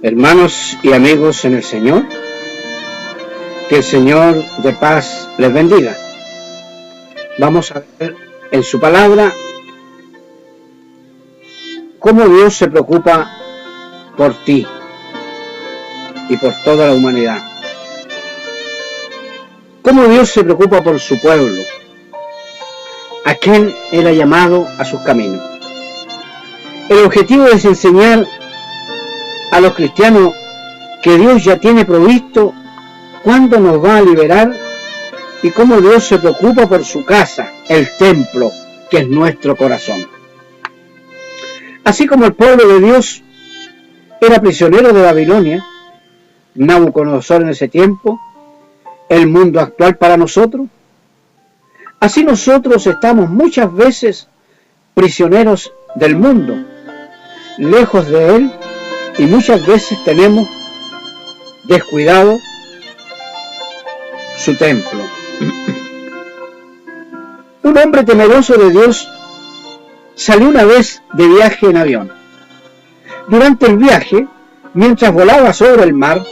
Hermanos y amigos en el Señor, que el Señor de paz les bendiga. Vamos a ver en su palabra cómo Dios se preocupa por ti y por toda la humanidad. Cómo Dios se preocupa por su pueblo, a quien Él ha llamado a sus caminos. El objetivo es enseñar a los cristianos que Dios ya tiene provisto cuándo nos va a liberar y cómo Dios se preocupa por su casa, el templo, que es nuestro corazón. Así como el pueblo de Dios era prisionero de Babilonia, Nabucodonosor en ese tiempo, el mundo actual para nosotros, así nosotros estamos muchas veces prisioneros del mundo, lejos de Él, y muchas veces tenemos descuidado su templo. Un hombre temeroso de Dios salió una vez de viaje en avión. Durante el viaje, mientras volaba sobre el mar,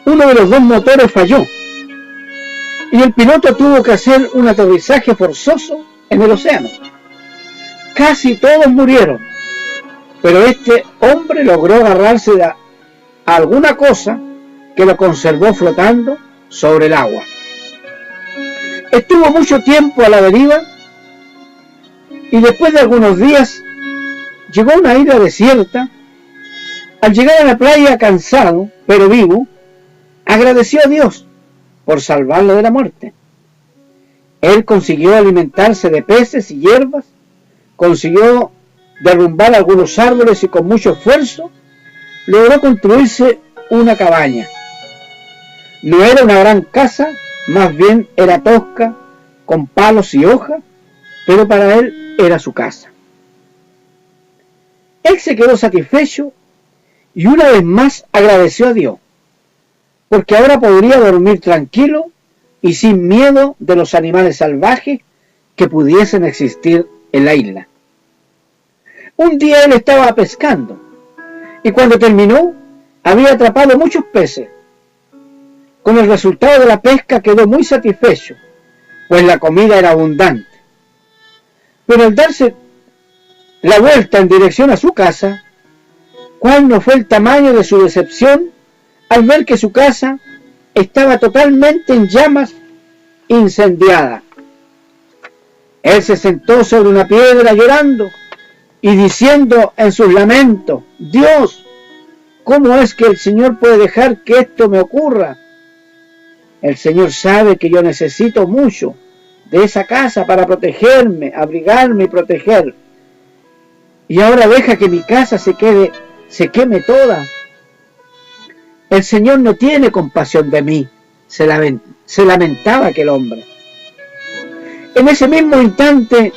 uno de los dos motores falló y el piloto tuvo que hacer un aterrizaje forzoso en el océano. Casi todos murieron, pero este hombre logró agarrarse a alguna cosa que lo conservó flotando sobre el agua. Estuvo mucho tiempo a la deriva y después de algunos días llegó a una isla desierta. Al llegar a la playa cansado, pero vivo, agradeció a Dios por salvarlo de la muerte. Él consiguió alimentarse de peces y hierbas, consiguió derrumbar algunos árboles y con mucho esfuerzo logró construirse una cabaña. No era una gran casa, más bien era tosca, con palos y hojas, pero para él era su casa. Él se quedó satisfecho y una vez más agradeció a Dios, porque ahora podría dormir tranquilo y sin miedo de los animales salvajes que pudiesen existir en la isla. Un día él estaba pescando y cuando terminó había atrapado muchos peces. Con el resultado de la pesca quedó muy satisfecho, pues la comida era abundante. Pero al darse la vuelta en dirección a su casa, ¿cuál no fue el tamaño de su decepción al ver que su casa estaba totalmente en llamas, incendiada? Él se sentó sobre una piedra llorando y diciendo en sus lamentos: Dios, ¿cómo es que el Señor puede dejar que esto me ocurra? El Señor sabe que yo necesito mucho de esa casa para protegerme, abrigarme y proteger. Y ahora deja que mi casa se queme toda. El Señor no tiene compasión de mí, se lamentaba aquel hombre. En ese mismo instante,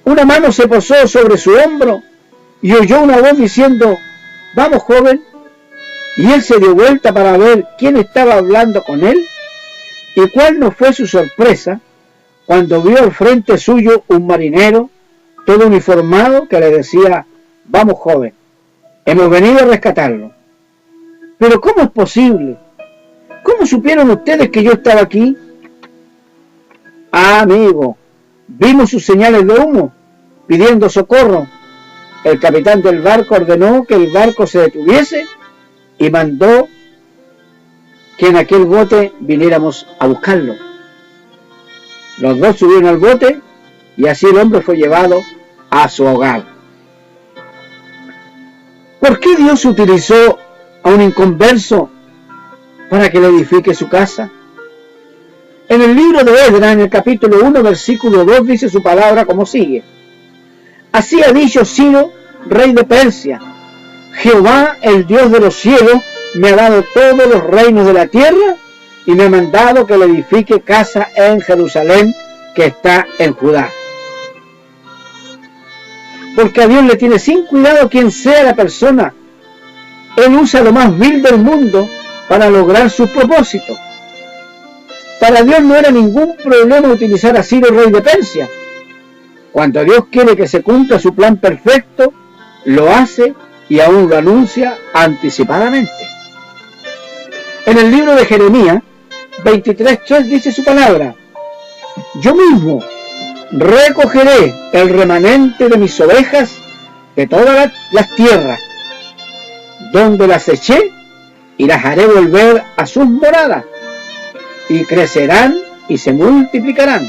una mano se posó sobre su hombro y oyó una voz diciendo: vamos, joven. Y él se dio vuelta para ver quién estaba hablando con él, y cuál no fue su sorpresa cuando vio al frente suyo un marinero todo uniformado que le decía: vamos, joven, hemos venido a rescatarlo. Pero ¿cómo es posible? ¿Cómo supieron ustedes que yo estaba aquí? Ah, amigo, vimos sus señales de humo pidiendo socorro. El capitán del barco ordenó que el barco se detuviese y mandó que en aquel bote viniéramos a buscarlo. Los dos subieron al bote y así el hombre fue llevado a su hogar. ¿Por qué Dios utilizó a un inconverso para que le edifique su casa? En el libro de Esdras, en el capítulo 1, versículo 2, dice su palabra como sigue: así ha dicho Ciro, rey de Persia: Jehová, el Dios de los cielos, me ha dado todos los reinos de la tierra y me ha mandado que le edifique casa en Jerusalén, que está en Judá. Porque a Dios le tiene sin cuidado quien sea la persona. Él usa lo más vil del mundo para lograr sus propósitos. Para Dios no era ningún problema utilizar a Ciro, rey de Persia. Cuando Dios quiere que se cumpla su plan perfecto, lo hace y aún lo anuncia anticipadamente. En el libro de Jeremías 23:3 dice su palabra: yo mismo recogeré el remanente de mis ovejas de todas las tierras, donde las eché, y las haré volver a sus moradas, y crecerán y se multiplicarán,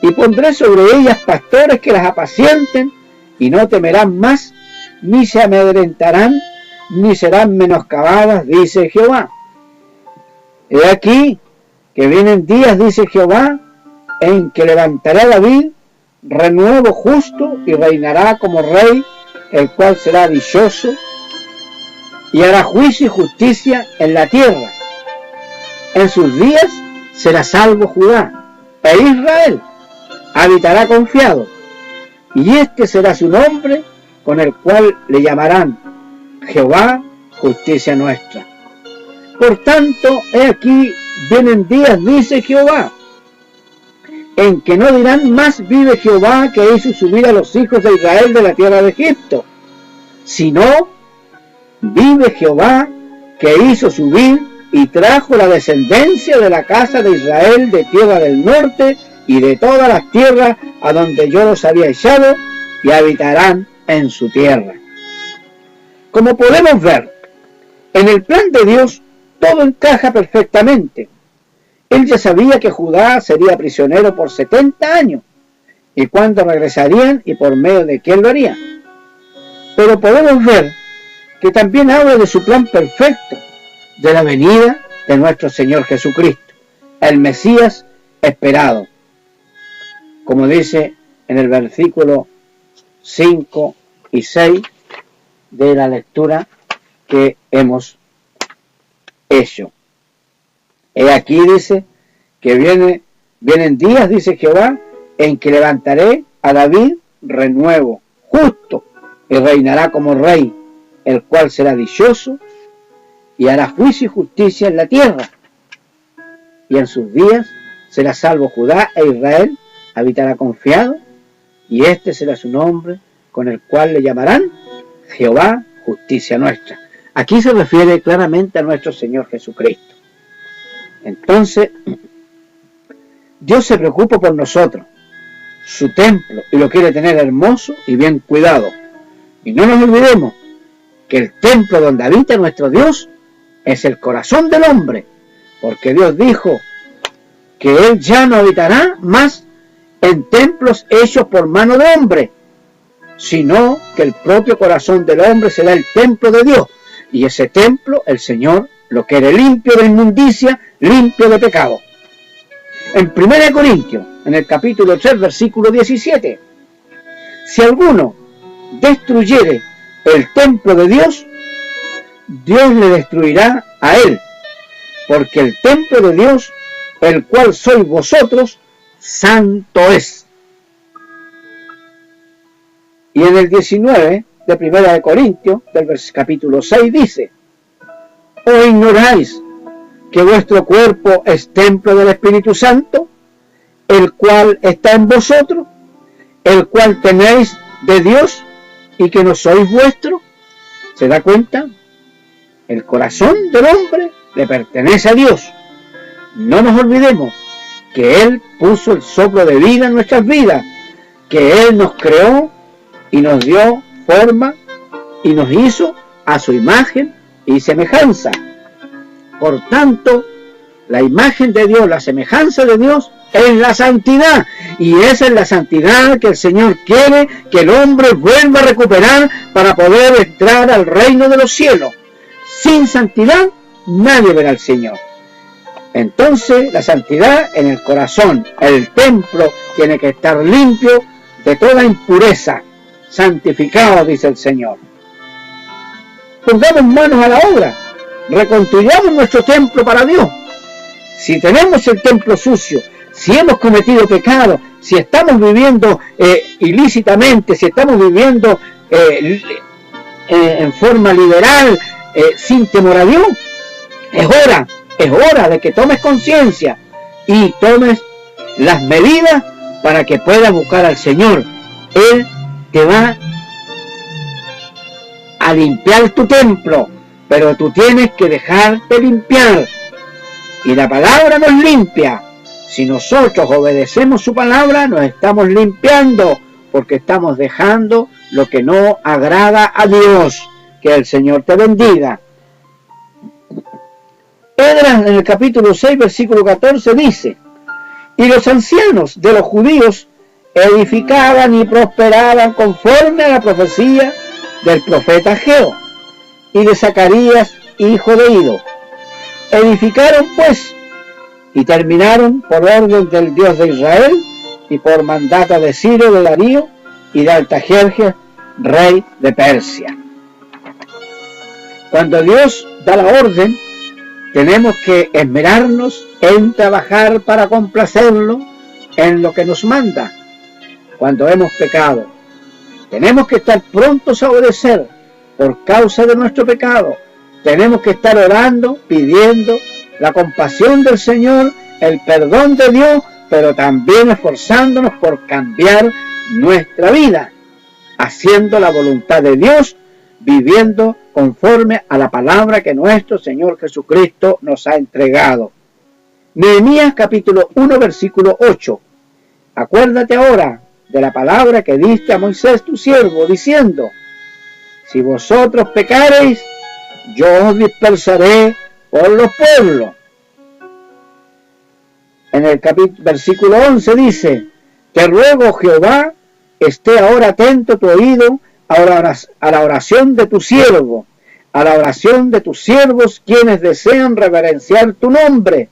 y pondré sobre ellas pastores que las apacienten, y no temerán más, ni se amedrentarán, ni serán menoscabadas, dice Jehová. He aquí que vienen días, dice Jehová, en que levantará David renuevo justo, y reinará como rey, el cual será dichoso, y hará juicio y justicia en la tierra. En sus días será salvo Judá, e Israel habitará confiado, y este será su nombre, con el cual le llamarán Jehová, justicia nuestra. Por tanto, he aquí vienen días, dice Jehová, en que no dirán más: vive Jehová, que hizo subir a los hijos de Israel de la tierra de Egipto, sino: vive Jehová, que hizo subir y trajo la descendencia de la casa de Israel de tierra del norte y de todas las tierras a donde yo los había echado, y habitarán en su tierra. Como podemos ver, en el plan de Dios todo encaja perfectamente. Él ya sabía que Judá sería prisionero por 70 años, y cuándo regresarían y por medio de quién lo haría. Pero podemos ver que también habla de su plan perfecto, de la venida de nuestro Señor Jesucristo, el Mesías esperado, como dice en el versículo 5 y 6 de la lectura que hemos hecho. He aquí, dice, que vienen días, dice Jehová, en que levantaré a David renuevo, justo, y reinará como rey, el cual será dichoso, y hará juicio y justicia en la tierra. Y en sus días será salvo Judá, e Israel habitará confiado, y este será su nombre, con el cual le llamarán Jehová, justicia nuestra. Aquí se refiere claramente a nuestro Señor Jesucristo. Entonces, Dios se preocupa por nosotros, su templo, y lo quiere tener hermoso y bien cuidado. Y no nos olvidemos que el templo donde habita nuestro Dios es el corazón del hombre, porque Dios dijo que Él ya no habitará más en templos hechos por mano de hombre, sino que el propio corazón del hombre será el templo de Dios, y ese templo el Señor lo quiere limpio de inmundicia, limpio de pecado. En 1 Corintios, en el capítulo 3, versículo 17, si alguno destruyere el templo de Dios, Dios le destruirá a él, porque el templo de Dios, el cual sois vosotros, santo es. Y en el 19 de 1 Corintios, del capítulo 6, dice: ¿o ignoráis que vuestro cuerpo es templo del Espíritu Santo, el cual está en vosotros, el cual tenéis de Dios, y que no sois vuestros? ¿Se da cuenta? El corazón del hombre le pertenece a Dios. No nos olvidemos que Él puso el soplo de vida en nuestras vidas, que Él nos creó y nos dio forma y nos hizo a su imagen y semejanza. Por tanto, la imagen de Dios, la semejanza de Dios es la santidad, y esa es la santidad que el Señor quiere que el hombre vuelva a recuperar para poder entrar al reino de los cielos. Sin santidad nadie verá al Señor. Entonces la santidad en el corazón, el templo tiene que estar limpio de toda impureza, santificado, dice el Señor. Pongamos manos a la obra, reconstruyamos nuestro templo para Dios. Si tenemos el templo sucio, si hemos cometido pecado, si estamos viviendo ilícitamente, si estamos viviendo en forma liberal, sin temor a Dios, es hora de que tomes conciencia y tomes las medidas para que puedas buscar al Señor. Él te va a limpiar tu templo, pero tú tienes que dejarte limpiar. Y la palabra nos limpia. Si nosotros obedecemos su palabra, nos estamos limpiando, porque estamos dejando lo que no agrada a Dios. Que el Señor te bendiga. Esdras en el capítulo 6, versículo 14 dice: y los ancianos de los judíos edificaban y prosperaban conforme a la profecía del profeta Ageo y de Zacarías, hijo de Ido. Edificaron pues y terminaron por orden del Dios de Israel y por mandato de Ciro, de Darío y de Artajerjes, rey de Persia. Cuando Dios da la orden, tenemos que esmerarnos en trabajar para complacerlo en lo que nos manda. Cuando hemos pecado, tenemos que estar prontos a obedecer por causa de nuestro pecado. Tenemos que estar orando, pidiendo la compasión del Señor, el perdón de Dios, pero también esforzándonos por cambiar nuestra vida, haciendo la voluntad de Dios, viviendo conforme a la palabra que nuestro Señor Jesucristo nos ha entregado. Nehemías capítulo 1 versículo 8. Acuérdate ahora de la palabra que diste a Moisés tu siervo, diciendo: si vosotros pecareis, yo os dispersaré por los pueblos. En el versículo 11 dice: te ruego, Jehová, esté ahora atento tu oído a la oración de tu siervo, a la oración de tus siervos, quienes desean reverenciar tu nombre.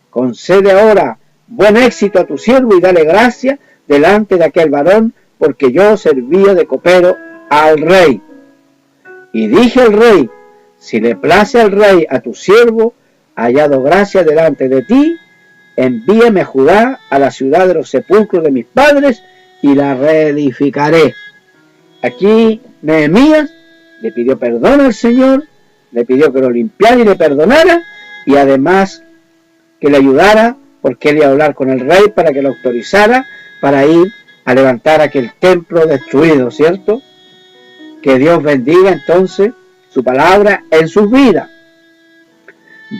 Concede ahora buen éxito a tu siervo y dale gracia delante de aquel varón, porque yo servía de copero al rey. Y dije al rey: si le place al rey a tu siervo, hallado gracia delante de ti, envíame a Judá, a la ciudad de los sepulcros de mis padres, y la reedificaré. Aquí Nehemías le pidió perdón al Señor, le pidió que lo limpiara y le perdonara, y además que le ayudara, porque él iba a hablar con el rey para que lo autorizara para ir a levantar aquel templo destruido, ¿cierto? Que Dios bendiga entonces su palabra en sus vidas.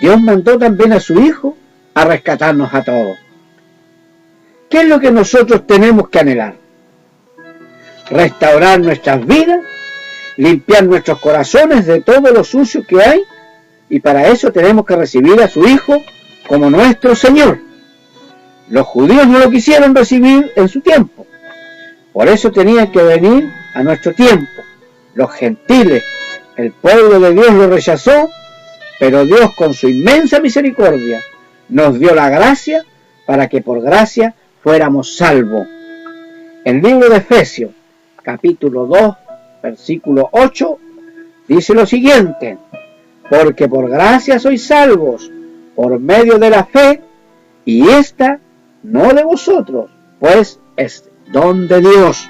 Dios mandó también a su Hijo a rescatarnos a todos. ¿Qué es lo que nosotros tenemos que anhelar? Restaurar nuestras vidas, limpiar nuestros corazones de todo lo sucio que hay, y para eso tenemos que recibir a su Hijo como nuestro Señor. Los judíos no lo quisieron recibir en su tiempo, por eso tenían que venir a nuestro tiempo. Los gentiles, el pueblo de Dios lo rechazó, pero Dios con su inmensa misericordia nos dio la gracia para que por gracia fuéramos salvos. El libro de Efesios, capítulo 2, versículo 8, dice lo siguiente: porque por gracia sois salvos, por medio de la fe, y esta no de vosotros, pues es don de Dios.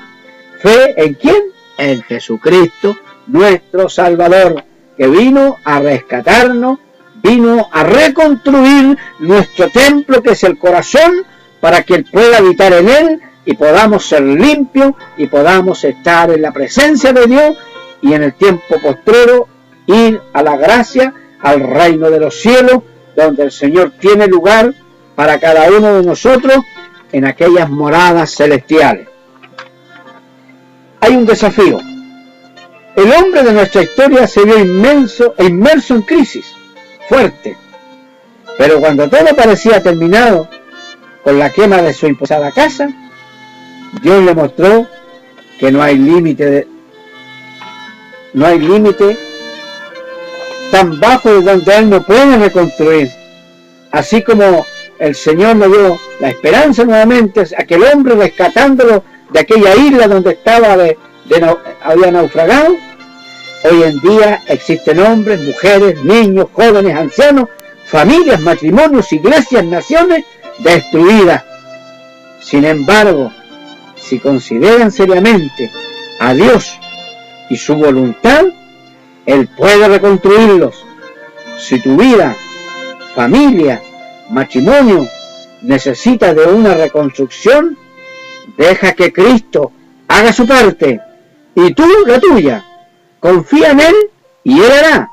¿Fe en quién? En Jesucristo, nuestro Salvador, que vino a rescatarnos, vino a reconstruir nuestro templo, que es el corazón, para que Él pueda habitar en él y podamos ser limpios y podamos estar en la presencia de Dios, y en el tiempo postrero ir a la gracia, al reino de los cielos, donde el Señor tiene lugar para cada uno de nosotros en aquellas moradas celestiales. Hay un desafío. El hombre de nuestra historia se vio inmerso en crisis fuerte, pero cuando todo parecía terminado con la quema de su imposada casa, Dios le mostró que no hay límite tan bajo de donde Él no puede reconstruir. Así como el Señor nos dio la esperanza nuevamente, aquel hombre rescatándolo de aquella isla donde había naufragado, hoy en día existen hombres, mujeres, niños, jóvenes, ancianos, familias, matrimonios, iglesias, naciones destruidas. Sin embargo, si consideran seriamente a Dios y su voluntad, Él puede reconstruirlos. Si tu vida, familia, matrimonio necesita de una reconstrucción, deja que Cristo haga su parte y tú la tuya. confía en Él y Él hará.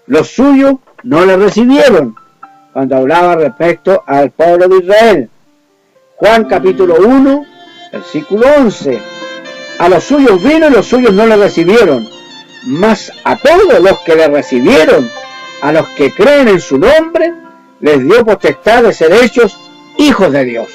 Los suyos no le recibieron, cuando hablaba respecto al pueblo de Israel. Juan capítulo 1, versículo 11. A los suyos vino y los suyos no le recibieron, mas a todos los que le recibieron, a los que creen en su nombre, les dio potestad de ser hechos hijos de Dios.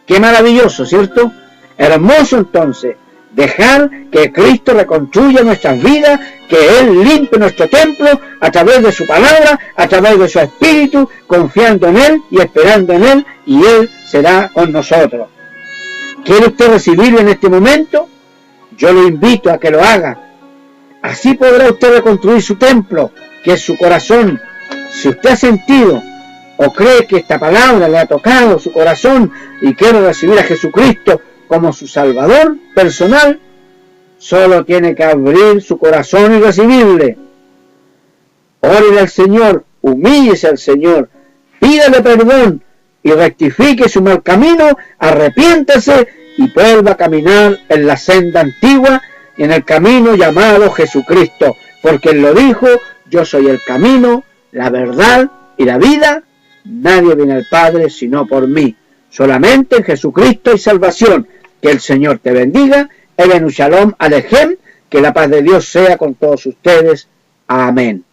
Qué maravilloso, ¿cierto? Hermoso entonces, dejar que Cristo reconstruya nuestras vidas, que Él limpie nuestro templo a través de su palabra, a través de su Espíritu, confiando en Él y esperando en Él, y Él será con nosotros. ¿Quiere usted recibirlo en este momento? Yo lo invito a que lo haga. Así podrá usted reconstruir su templo, que es su corazón. Si usted ha sentido o cree que esta palabra le ha tocado su corazón y quiere recibir a Jesucristo como su Salvador personal, solo tiene que abrir su corazón y recibirle. Órele al Señor, humíllese al Señor, pídale perdón y rectifique su mal camino, arrepiéntase y vuelva a caminar en la senda antigua y en el camino llamado Jesucristo, porque Él lo dijo: yo soy el camino, la verdad y la vida. Nadie viene al Padre sino por mí. Solamente en Jesucristo hay salvación. Que el Señor te bendiga. Evenu Shalom Alechem. Que la paz de Dios sea con todos ustedes. Amén.